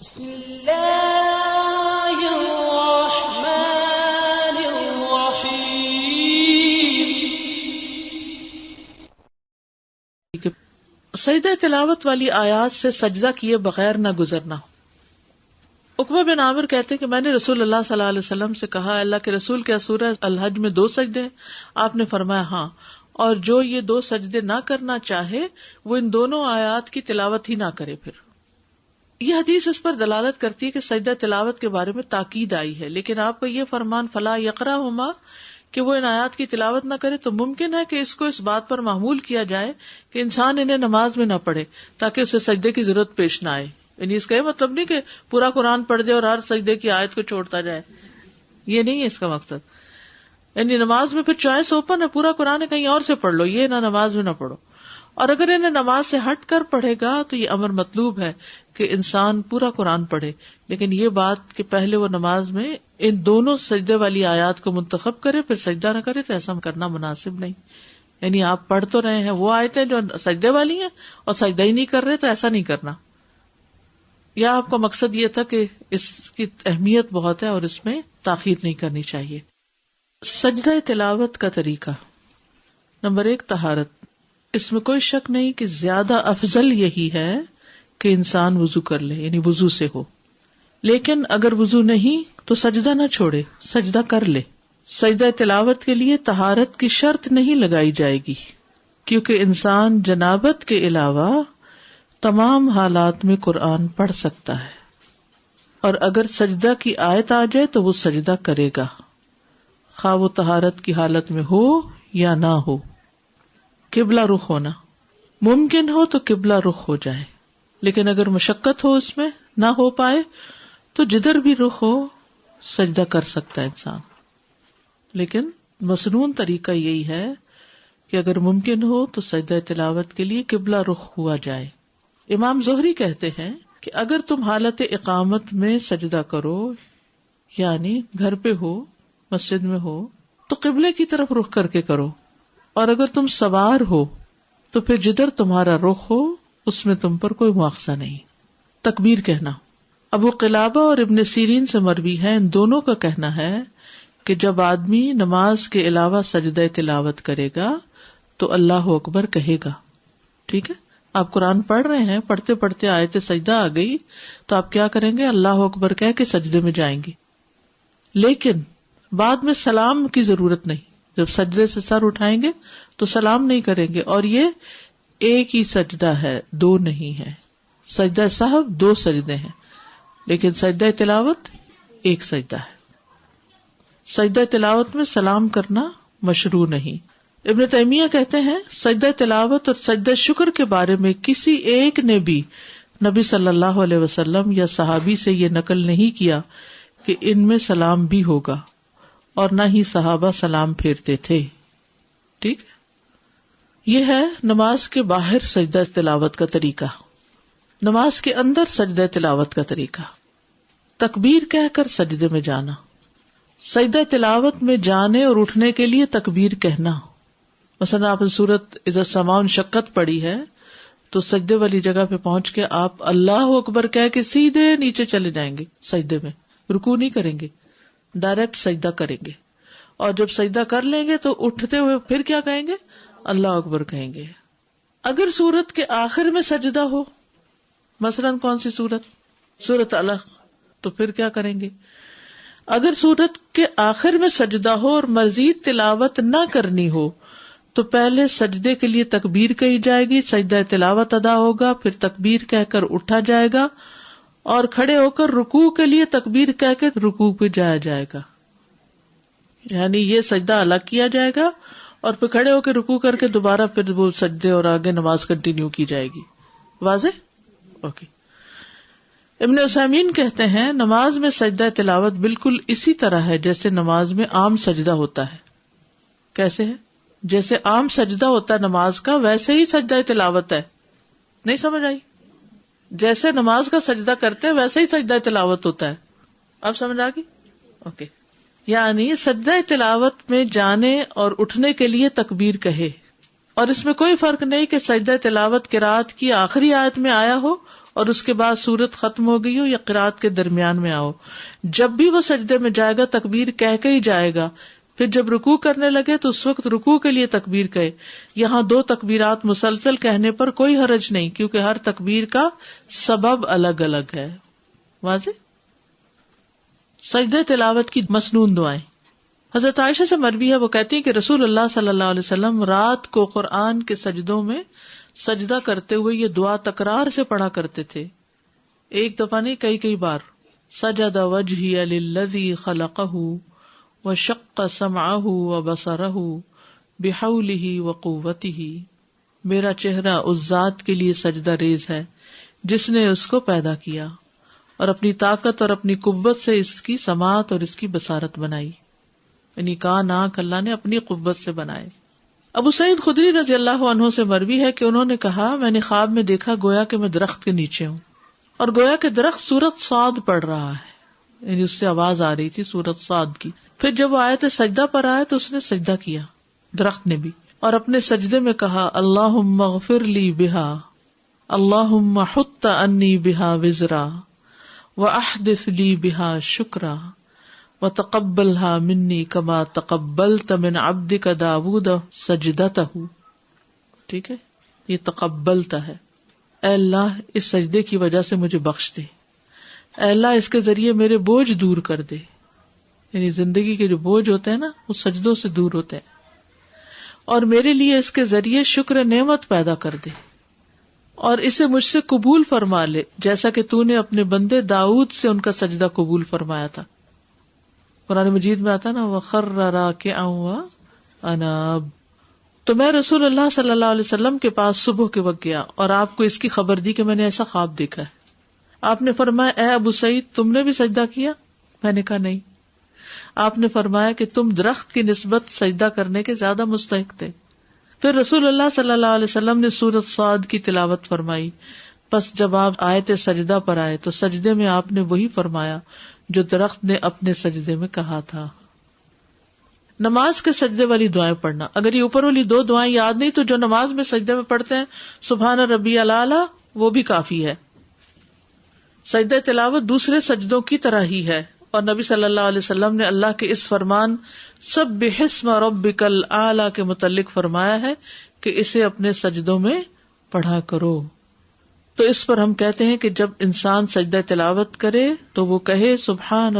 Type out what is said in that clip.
بسم اللہ الرحمن الرحیم. سجدہ تلاوت والی آیات سے سجدہ کیے بغیر نہ گزرنا. عقبہ بن عامر کہتے ہیں کہ میں نے رسول اللہ صلی اللہ علیہ وسلم سے کہا، اللہ کے رسول کیا سورہ الحج میں 2 سجدے ہیں؟ آپ نے فرمایا ہاں، اور جو یہ 2 سجدے نہ کرنا چاہے وہ ان دونوں آیات کی تلاوت ہی نہ کرے. پھر یہ حدیث اس پر دلالت کرتی ہے کہ سجدہ تلاوت کے بارے میں تاکید آئی ہے، لیکن آپ کا یہ فرمان فلا یقرأہما کہ وہ ان آیات کی تلاوت نہ کرے، تو ممکن ہے کہ اس کو اس بات پر محمول کیا جائے کہ انسان انہیں نماز میں نہ پڑھے تاکہ اسے سجدے کی ضرورت پیش نہ آئے. یعنی اس کا یہ مطلب نہیں کہ پورا قرآن پڑھ جائے اور ہر سجدے کی آیت کو چھوڑتا جائے، یہ نہیں ہے اس کا مقصد. یعنی نماز میں پھر چوائس اوپن ہے، پورا قرآن کہیں اور سے پڑھ لو، یہ نہ نماز میں نہ پڑھو. اور اگر انہیں نماز سے ہٹ کر پڑھے گا تو یہ امر مطلوب ہے کہ انسان پورا قرآن پڑھے، لیکن یہ بات کہ پہلے وہ نماز میں ان دونوں سجدے والی آیات کو منتخب کرے پھر سجدہ نہ کرے، تو ایسا کرنا مناسب نہیں. یعنی آپ پڑھ تو رہے ہیں وہ آیتیں جو سجدے والی ہیں اور سجدہ ہی نہیں کر رہے، تو ایسا نہیں کرنا. یا آپ کا مقصد یہ تھا کہ اس کی اہمیت بہت ہے اور اس میں تاخیر نہیں کرنی چاہیے. سجدہ تلاوت کا طریقہ. نمبر 1، طہارت. اس میں کوئی شک نہیں کہ زیادہ افضل یہی ہے کہ انسان وضو کر لے، یعنی وضو سے ہو. لیکن اگر وضو نہیں تو سجدہ نہ چھوڑے، سجدہ کر لے. سجدہ تلاوت کے لیے طہارت کی شرط نہیں لگائی جائے گی، کیونکہ انسان جنابت کے علاوہ تمام حالات میں قرآن پڑھ سکتا ہے، اور اگر سجدہ کی آیت آ جائے تو وہ سجدہ کرے گا، خواہ وہ طہارت کی حالت میں ہو یا نہ ہو. قبلہ رخ ہونا ممکن ہو تو قبلہ رخ ہو جائے، لیکن اگر مشقت ہو اس میں نہ ہو پائے تو جدھر بھی رخ ہو سجدہ کر سکتا ہے انسان. لیکن مسنون طریقہ یہی ہے کہ اگر ممکن ہو تو سجدہ تلاوت کے لیے قبلہ رخ ہوا جائے. امام زہری کہتے ہیں کہ اگر تم حالت اقامت میں سجدہ کرو، یعنی گھر پہ ہو، مسجد میں ہو، تو قبلے کی طرف رخ کر کے کرو، اور اگر تم سوار ہو تو پھر جدھر تمہارا رخ ہو اس میں تم پر کوئی مواخذہ نہیں. تکبیر کہنا. ابو قلابہ اور ابن سیرین سے مروی ہے، ان دونوں کا کہنا ہے کہ جب آدمی نماز کے علاوہ سجدہ تلاوت کرے گا تو اللہ اکبر کہے گا. ٹھیک ہے، آپ قرآن پڑھ رہے ہیں، پڑھتے پڑھتے آیت سجدہ آ گئی تو آپ کیا کریں گے؟ اللہ اکبر کہہ کے سجدے میں جائیں گے. لیکن بعد میں سلام کی ضرورت نہیں. جب سجدے سے سر اٹھائیں گے تو سلام نہیں کریں گے، اور یہ ایک ہی سجدہ ہے، 2 نہیں ہے. سجدہ سہو 2 سجدے ہیں، لیکن سجدہ تلاوت 1 سجدہ ہے. سجدہ تلاوت میں سلام کرنا مشروع نہیں. ابن تیمیہ کہتے ہیں سجدہ تلاوت اور سجدہ شکر کے بارے میں کسی ایک نے بھی نبی صلی اللہ علیہ وسلم یا صحابی سے یہ نقل نہیں کیا کہ ان میں سلام بھی ہوگا، اور نہ ہی صحابہ سلام پھیرتے تھے. ٹھیک، یہ ہے نماز کے باہر سجدہ تلاوت کا طریقہ. نماز کے اندر سجدہ تلاوت کا طریقہ. تکبیر کہہ کر سجدے میں جانا. سجدہ تلاوت میں جانے اور اٹھنے کے لیے تکبیر کہنا. مثلا آپ نے سورت اذا السماء انشقت پڑھی ہے تو سجدے والی جگہ پہ پہنچ کے آپ اللہ اکبر کہہ کے سیدھے نیچے چلے جائیں گے. سجدے میں رکوع نہیں کریں گے، ڈائریکٹ سجدہ کریں گے. اور جب سجدہ کر لیں گے تو اٹھتے ہوئے پھر کیا کہیں گے؟ اللہ اکبر کہیں گے. اگر سورت کے آخر میں سجدہ ہو، مثلاً کون سی سورت؟ سورت علق، تو پھر کیا کریں گے؟ اگر سورت کے آخر میں سجدہ ہو اور مزید تلاوت نہ کرنی ہو تو پہلے سجدے کے لیے تکبیر کہی جائے گی، سجدہ تلاوت ادا ہوگا، پھر تکبیر کہہ کر اٹھا جائے گا، اور کھڑے ہو کر رکوع کے لیے تکبیر کہہ کے رکوع پہ جایا جائے گا. یعنی یہ سجدہ الگ کیا جائے گا اور پھر کھڑے ہو کے رکوع کر کے دوبارہ پھر وہ سجدے اور آگے نماز کنٹینیو کی جائے گی. واضح؟ اوکے. ابن عثیمین کہتے ہیں نماز میں سجدہ تلاوت بالکل اسی طرح ہے جیسے نماز میں عام سجدہ ہوتا ہے. کیسے ہے؟ جیسے عام سجدہ ہوتا ہے نماز کا، ویسے ہی سجدہ تلاوت ہے. نہیں سمجھ آئی؟ جیسے نماز کا سجدہ کرتے ہیں ویسے ہی سجدہ تلاوت ہوتا ہے. اب سمجھ آ گئی؟ اوکے. یعنی سجدہ تلاوت میں جانے اور اٹھنے کے لیے تکبیر کہے، اور اس میں کوئی فرق نہیں کہ سجدہ تلاوت قرات کی آخری آیت میں آیا ہو اور اس کے بعد سورت ختم ہو گئی ہو یا قرات کے درمیان میں آؤ، جب بھی وہ سجدے میں جائے گا تکبیر کہہ کے ہی جائے گا. پھر جب رکوع کرنے لگے تو اس وقت رکوع کے لیے تکبیر کہے. یہاں 2 تکبیرات مسلسل کہنے پر کوئی حرج نہیں، کیونکہ ہر تکبیر کا سبب الگ الگ ہے. واضح؟ سجدہ تلاوت کی مسنون دعائیں. حضرت عائشہ سے مروی ہے، وہ کہتی ہیں کہ رسول اللہ صلی اللہ علیہ وسلم رات کو قرآن کے سجدوں میں سجدہ کرتے ہوئے یہ دعا تکرار سے پڑھا کرتے تھے، ایک دفعہ نہیں کئی بار. سجد وجہی للذی خلقہ وشق سمعہ وبصرہ بحولہ وقوتہ، میرا چہرہ اس ذات کے لیے سجدہ ریز ہے جس نے اس کو پیدا کیا اور اپنی طاقت اور اپنی قوت سے اس کی سماعت اور اس کی بصارت بنائی. یعنی کان آنکھ اللہ نے اپنی قوت سے بنائے. ابو سعید خدری رضی اللہ عنہ سے مروی ہے کہ انہوں نے کہا، میں نے خواب میں دیکھا گویا کہ میں درخت کے نیچے ہوں، اور گویا کہ درخت سورۃ صاد پڑھ رہا ہے، یعنی اس سے آواز آ رہی تھی سورۃ صاد کی. پھر جب وہ آیت سجدہ پر آئے تو اس نے سجدہ کیا، درخت نے بھی، اور اپنے سجدے میں کہا اللہم اغفر لی بہا، اللہم حط انی بہا وزرا واحدث لی بہا شکرا وتقبلها منی کما تقبلت من عبدک داود سجدتہ. ٹھیک ہے، یہ تقبلتا ہے. اے اللہ اس سجدے کی وجہ سے مجھے بخش دے، اے اللہ اس کے ذریعے میرے بوجھ دور کر دے. یعنی زندگی کے جو بوجھ ہوتے ہیں نا وہ سجدوں سے دور ہوتے ہیں، اور میرے لیے اس کے ذریعے شکر نعمت پیدا کر دے، اور اسے مجھ سے قبول فرما لے جیسا کہ تو نے اپنے بندے داؤد سے ان کا سجدہ قبول فرمایا تھا. قرآن مجید میں آتا نا وَخَرَّ رَاكِعًا وَأَنَابَ. تو میں رسول اللہ صلی اللہ علیہ وسلم کے پاس صبح کے وقت گیا اور آپ کو اس کی خبر دی کہ میں نے ایسا خواب دیکھا ہے. آپ نے فرمایا اے ابو سعید تم نے بھی سجدہ کیا؟ میں نے کہا نہیں. آپ نے فرمایا کہ تم درخت کی نسبت سجدہ کرنے کے زیادہ مستحق تھے. پھر رسول اللہ صلی اللہ علیہ وسلم نے سورۃ صاد کی تلاوت فرمائی. پس جب آپ آیت سجدہ پر آئے تو سجدے میں آپ نے وہی فرمایا جو درخت نے اپنے سجدے میں کہا تھا. نماز کے سجدے والی دعائیں پڑھنا. اگر یہ اوپر والی 2 دعائیں یاد نہیں تو جو نماز میں سجدے میں پڑھتے ہیں سبحان ربی الاعلی وہ بھی کافی ہے. سجدہ تلاوت دوسرے سجدوں کی طرح ہی ہے، اور نبی صلی اللہ علیہ وسلم نے اللہ کے اس فرمان سبح اسم ربک الاعلی کے متعلق فرمایا ہے کہ اسے اپنے سجدوں میں پڑھا کرو. تو اس پر ہم کہتے ہیں کہ جب انسان سجدہ تلاوت کرے تو وہ کہے سبحان